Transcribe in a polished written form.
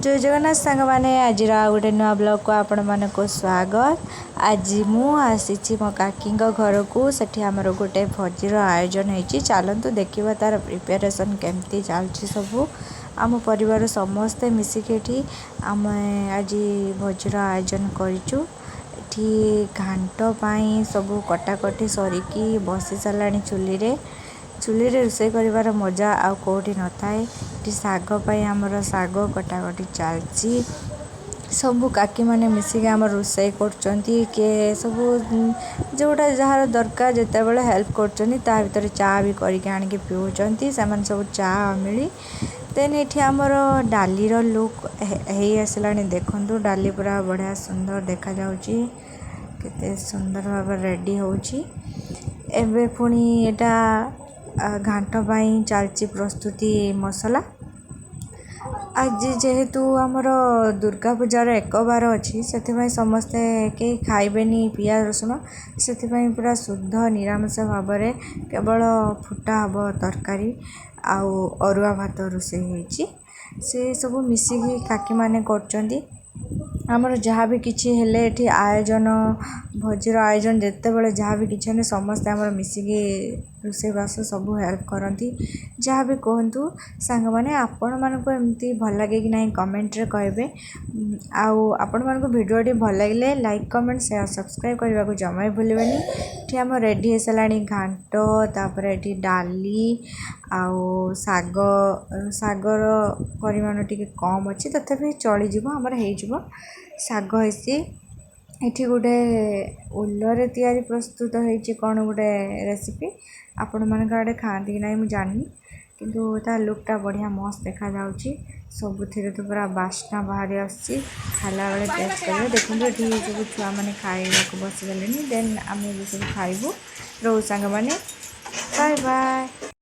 जय जगन्नाथ सांग मैंने आज गोटे नुआ ब्लॉग को आपण मानक स्वागत। आज मु आसी मो काकी घर को सेठी आमर गोटे भोजीर आयोजन होती। चलतु देखा तार प्रिपेरेसन केमती चलती सब आम परिवार समस्ते मिसिकी आम आज भोजीर आयोजन करूँ। घाट पाई सब कटाकटी सरिकी बसी सारा चुली रे रोषे कर मजा आउ कौटी न थाए। साग आमर साग कटाकटी चलती सबू काकी मैंने मिसिक आम रोषे कर सब जोटा जार दरकार जिते बड़े हेल्प कर चा भी करके आनिक पिउचंती से सब चा मिली। देन ये आमर डाली लुक है आसला देखु डाली पूरा बढ़िया सुंदर देखा जाउची केते सुंदर भाव रेडी होची। एबे पुणी एटा घाट पाई चलची प्रस्तुति मसला। आज जेहेतु आमर दुर्गा पूजार एक बार अच्छी से समस्ते कई खाइबेनी पियाज रसुण से पूरा शुद्ध निरामिष भाव केवल फुटा हम तरकारी आउ अरुआ भात रोषे होती से सब मिसिकी काकी माने करचंदी। आमर जहाँ भी किसी हेले एठी आयोजन भोजीर आयोजन जिते बड़े जहाँ भी किसी समस्ते आमर मिसिकी रोषेबास सब हेल्प करती। जहाँ भी कहतु सांग मैंने आपण मानक एमती भल लगे कि नहीं कमेंट रे कहे। आपण मानक भिडियोटी भल लगे लाइक कमेंट शेयर सब्सक्राइब करने को जमा भूलें। ये आम रेडी हो सारा घाट तापर ये डाली आउ साग सागर परिमाण टी कम अच्छी तथापि चलीज आमर हो साग हेसी। ये गोटे उल्लरे तैयारी प्रस्तुत होती कौन गोटे रेसिपी आपण मान आड़े खाती कि ना मुझे जानी किंतु ता लुकटा बढ़िया मस्त देखा जाउची। सबुथिरे तो पूरा बास्ना बाहरी आसी खाला बेले टेस्ट करेंगे। देखो ये सब छुआ मैंने खाइबा बसीगले देन आम सब खाइबू। रो सांग मैंने बाय बाय।